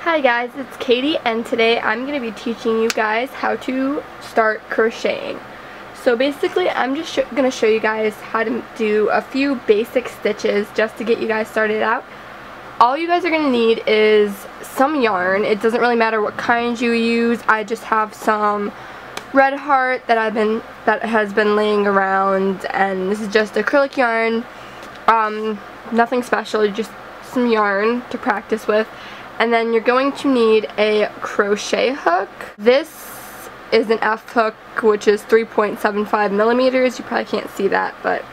Hi guys, it's Katie, and today I'm going to be teaching you guys how to start crocheting. So basically I'm just going to show you guys how to do a few basic stitches just to get you guys started out. All you guys are going to need is some yarn. It doesn't really matter what kind you use. I just have some Red Heart that has been laying around, and this is just acrylic yarn. Nothing special, just some yarn to practice with. And then you're going to need a crochet hook. This is an F hook, which is 3.75 millimeters. You probably can't see that, but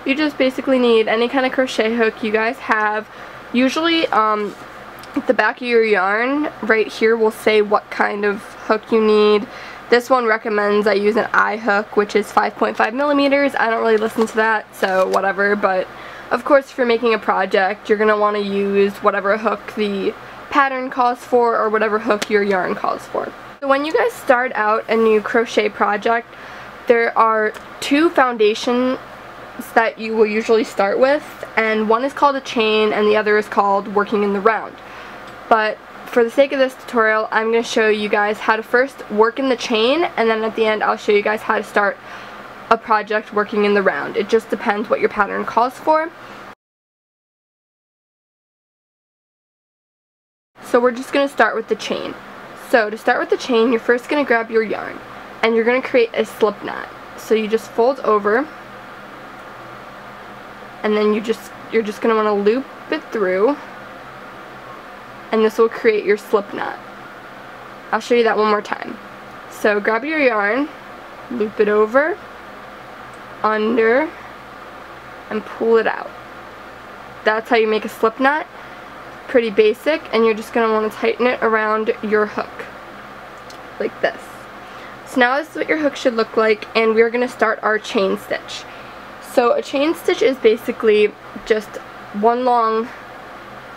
you just basically need any kind of crochet hook you guys have. Usually at the back of your yarn right here will say what kind of hook you need. This one recommends I use an I hook, which is 5.5 millimeters. I don't really listen to that, so whatever, but of course, if you're making a project, you're going to want to use whatever hook the pattern calls for or whatever hook your yarn calls for. So when you guys start out a new crochet project, there are two foundations that you will usually start with, and one is called a chain and the other is called working in the round. But for the sake of this tutorial, I'm going to show you guys how to first work in the chain, and then at the end I'll show you guys how to start a project working in the round. It just depends what your pattern calls for. So we're just going to start with the chain. So to start with the chain, you're first going to grab your yarn and you're going to create a slip knot. So you just fold over, and then you're just going to want to loop it through, and this will create your slip knot. I'll show you that one more time. So grab your yarn, loop it over, under, and pull it out. That's how you make a slip knot. Pretty basic, and you're just going to want to tighten it around your hook like this. So now this is what your hook should look like, and we're going to start our chain stitch. So a chain stitch is basically just one long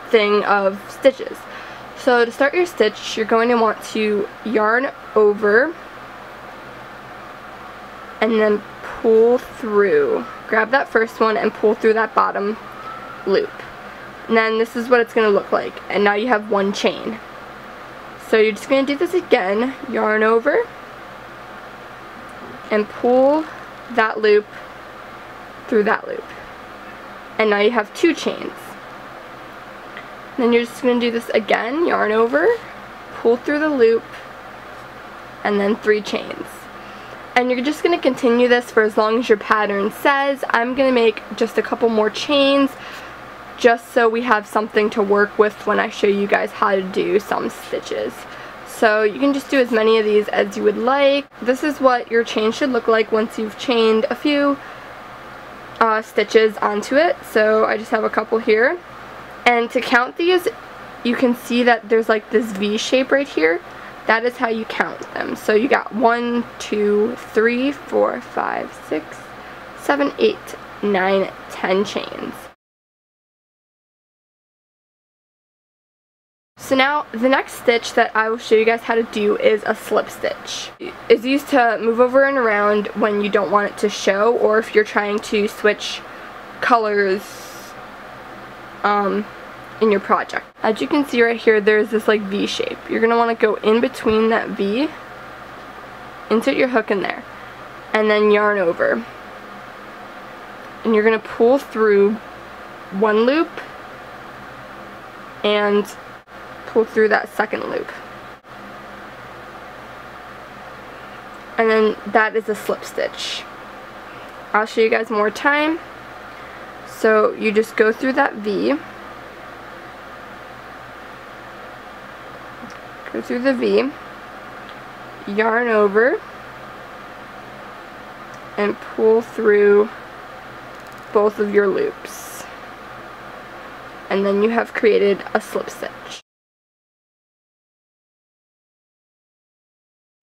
thing of stitches. So to start your stitch, you're going to want to yarn over and then pull through. Grab that first one and pull through that bottom loop. And then this is what it's going to look like. And now you have one chain. So you're just going to do this again. Yarn over and pull that loop through that loop. And now you have two chains. And then you're just going to do this again. Yarn over, pull through the loop, and then three chains. And you're just going to continue this for as long as your pattern says. I'm going to make just a couple more chains just so we have something to work with when I show you guys how to do some stitches. So you can just do as many of these as you would like. This is what your chain should look like once you've chained a few stitches onto it. So I just have a couple here. And to count these, you can see that there's like this V shape right here. That is how you count them. So you got 1, 2, 3, 4, 5, 6, 7, 8, 9, 10 chains. So now the next stitch that I will show you guys how to do is a slip stitch. It's used to move over and around when you don't want it to show, or if you're trying to switch colors in your project. As you can see right here, there's this like V shape. You're going to want to go in between that V, insert your hook in there, and then yarn over. And you're going to pull through one loop and pull through that second loop. And then that is a slip stitch. I'll show you guys one more time. So you just go through that V, go through the V, yarn over, and pull through both of your loops. And then you have created a slip stitch.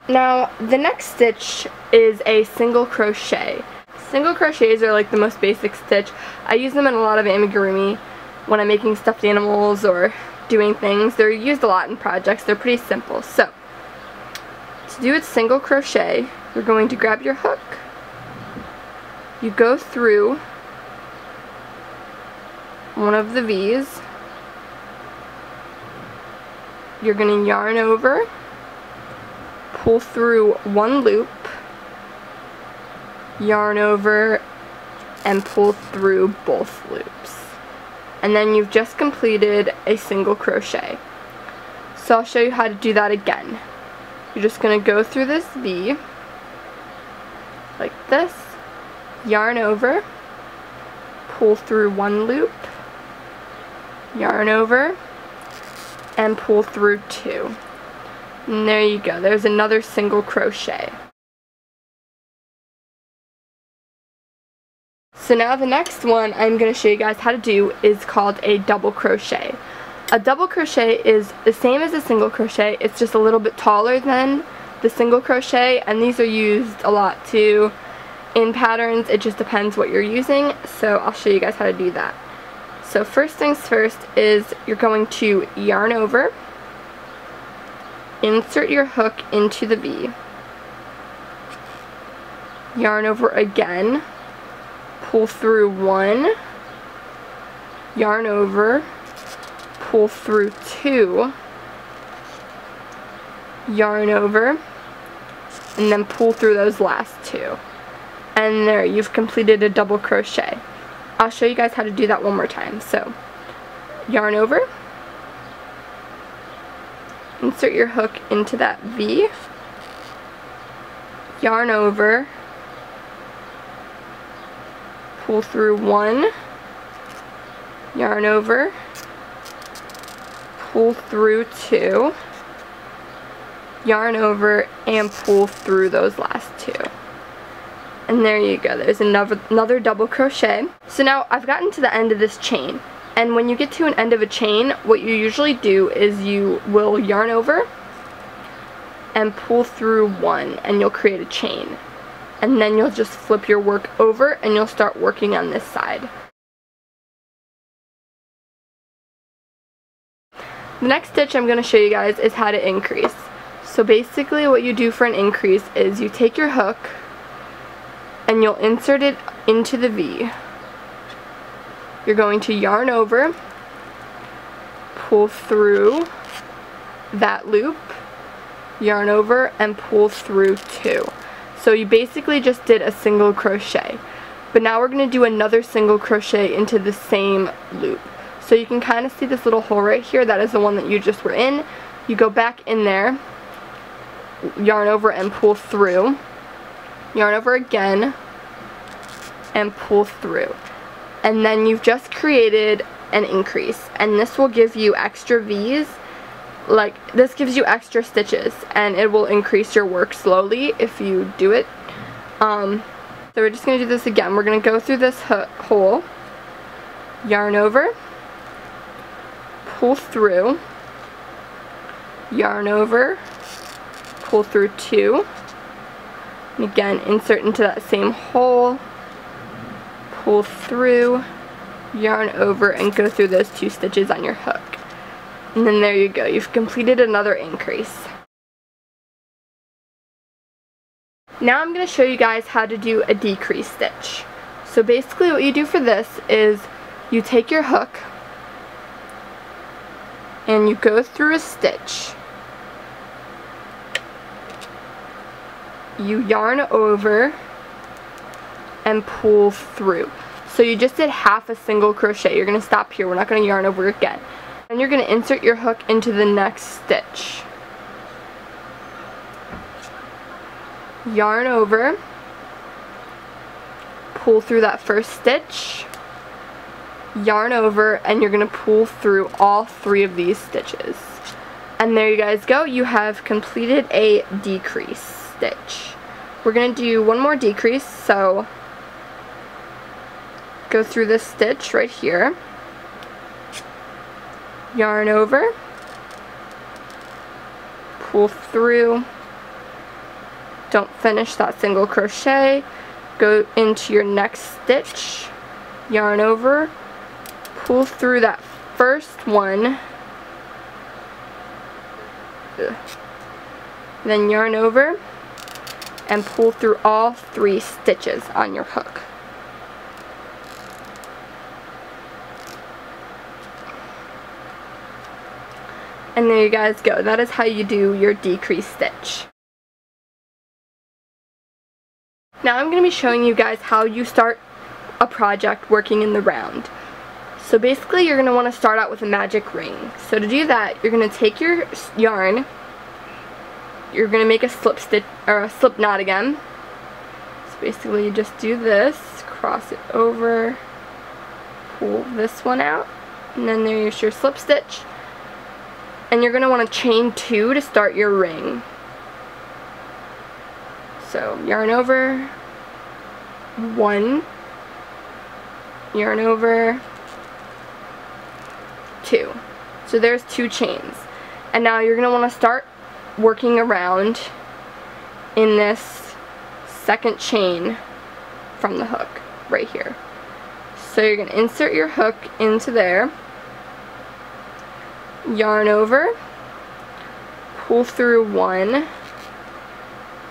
Now the next stitch is a single crochet. Single crochets are like the most basic stitch. I use them in a lot of amigurumi when I'm making stuffed animals or doing things. They're used a lot in projects. They're pretty simple. So to do a single crochet, you're going to grab your hook, you go through one of the V's, you're going to yarn over, pull through one loop, yarn over, and pull through both loops. And then you've just completed a single crochet. So I'll show you how to do that again. You're just going to go through this V like this, yarn over, pull through one loop, yarn over, and pull through two. And there you go, there's another single crochet. So now the next one I'm going to show you guys how to do is called a double crochet. A double crochet is the same as a single crochet, it's just a little bit taller than the single crochet, and these are used a lot too in patterns. It just depends what you're using, so I'll show you guys how to do that. So first things first is you're going to yarn over, insert your hook into the V, yarn over again, pull through one, yarn over, pull through two, yarn over, and then pull through those last two. And there, you've completed a double crochet. I'll show you guys how to do that one more time. So, yarn over, insert your hook into that V, yarn over, pull through one, yarn over, pull through two, yarn over, and pull through those last two. And there you go, there's another double crochet. So now I've gotten to the end of this chain, and when you get to an end of a chain, what you usually do is you will yarn over and pull through one, and you'll create a chain. And then you'll just flip your work over and you'll start working on this side. The next stitch I'm going to show you guys is how to increase. So basically what you do for an increase is you take your hook and you'll insert it into the V. You're going to yarn over, pull through that loop, yarn over, and pull through two. So you basically just did a single crochet. But now we're going to do another single crochet into the same loop. So you can kind of see this little hole right here, that is the one that you just were in. You go back in there, yarn over and pull through, yarn over again, and pull through. And then you've just created an increase, and this will give you extra V's. Like, this gives you extra stitches, and it will increase your work slowly if you do it. So we're just going to do this again. We're going to go through this hole, yarn over, pull through, yarn over, pull through two, and again insert into that same hole, pull through, yarn over, and go through those two stitches on your hook. And then there you go, you've completed another increase. Now I'm going to show you guys how to do a decrease stitch. So basically what you do for this is you take your hook and you go through a stitch, you yarn over and pull through. So you just did half a single crochet. You're going to stop here, we're not going to yarn over again. And you're going to insert your hook into the next stitch, yarn over, pull through that first stitch, yarn over, and you're going to pull through all three of these stitches. And there you guys go, you have completed a decrease stitch. We're going to do one more decrease, so go through this stitch right here, yarn over, pull through, don't finish that single crochet, go into your next stitch, yarn over, pull through that first one, then yarn over and pull through all three stitches on your hook. And there you guys go. That is how you do your decrease stitch. Now I'm going to be showing you guys how you start a project working in the round. So basically you're going to want to start out with a magic ring. So to do that, you're going to take your yarn, you're going to make a slip stitch or a slip knot again. So basically you just do this, cross it over, pull this one out, and then there's your slip stitch. And you're going to want to chain 2 to start your ring. So yarn over, 1, yarn over, 2. So there's 2 chains. And now you're going to want to start working around in this second chain from the hook right here. So you're going to insert your hook into there, yarn over, pull through 1,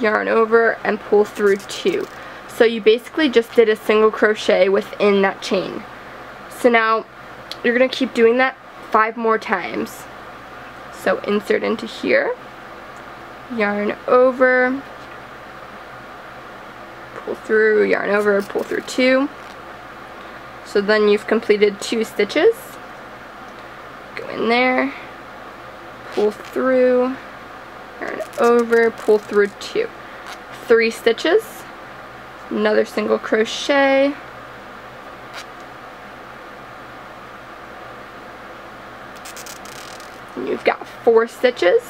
yarn over, and pull through 2. So you basically just did a single crochet within that chain. So now you're going to keep doing that 5 more times. So insert into here, yarn over, pull through, yarn over, pull through 2. So then you've completed 2 stitches. Go in there, pull through, yarn over, pull through 2. 3 stitches, another single crochet, and you've got 4 stitches.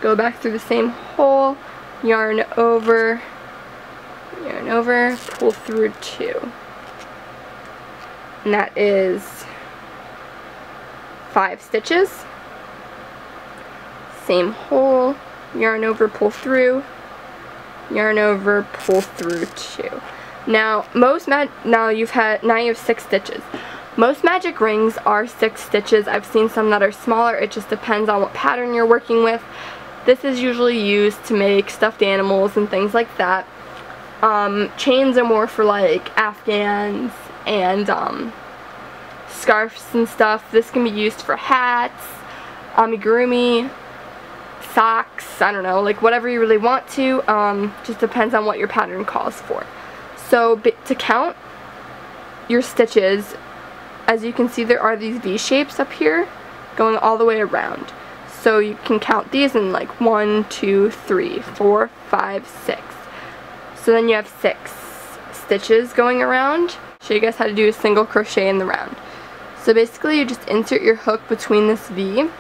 Go back through the same hole, yarn over, pull through 2. And that is 5 stitches. Same hole, yarn over, pull through, yarn over, pull through 2. Now you have 6 stitches. Most magic rings are 6 stitches. I've seen some that are smaller. It just depends on what pattern you're working with. This is usually used to make stuffed animals and things like that. Chains are more for like Afghans and scarves and stuff. This can be used for hats, amigurumi, socks, I don't know, like whatever you really want to. Just depends on what your pattern calls for. So to count your stitches, as you can see, there are these V shapes up here going all the way around. So you can count these in like 1, 2, 3, 4, 5, 6. So then you have 6 stitches going around. Show you guys how to do a single crochet in the round. So basically you just insert your hook between this V,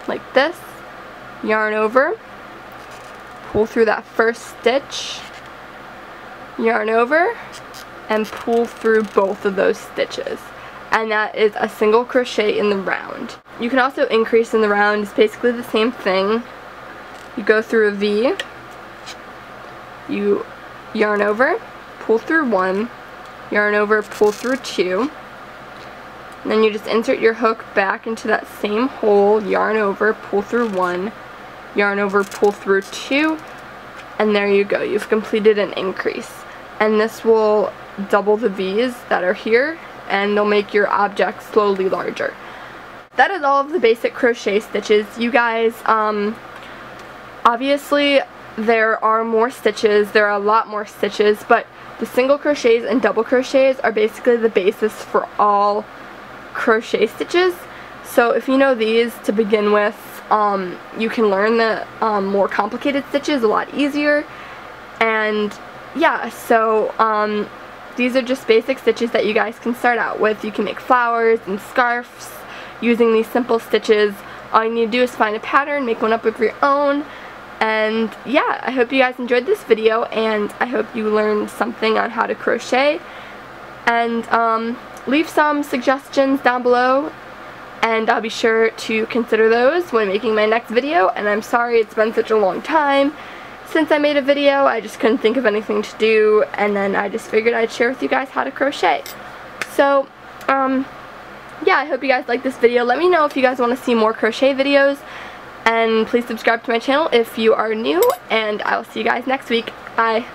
like this, yarn over, pull through that first stitch, yarn over, and pull through both of those stitches. And that is a single crochet in the round. You can also increase in the round. It's basically the same thing. You go through a V, you yarn over, pull through 1, yarn over, pull through 2, and then you just insert your hook back into that same hole, yarn over, pull through 1, yarn over, pull through 2, and there you go. You've completed an increase. And this will double the V's that are here, and they'll make your object slowly larger. That is all of the basic crochet stitches. You guys, obviously there are more stitches, there are a lot more stitches, but the single crochets and double crochets are basically the basis for all crochet stitches. So if you know these to begin with, you can learn the more complicated stitches a lot easier. And yeah, so these are just basic stitches that you guys can start out with. You can make flowers and scarves using these simple stitches. All you need to do is find a pattern, make one up of your own. And yeah, I hope you guys enjoyed this video, and I hope you learned something on how to crochet. And leave some suggestions down below, and I'll be sure to consider those when making my next video. And I'm sorry it's been such a long time since I made a video. I just couldn't think of anything to do, and then I just figured I'd share with you guys how to crochet. So yeah, I hope you guys like this video. Let me know if you guys want to see more crochet videos, and please subscribe to my channel if you are new, and I'll see you guys next week. Bye.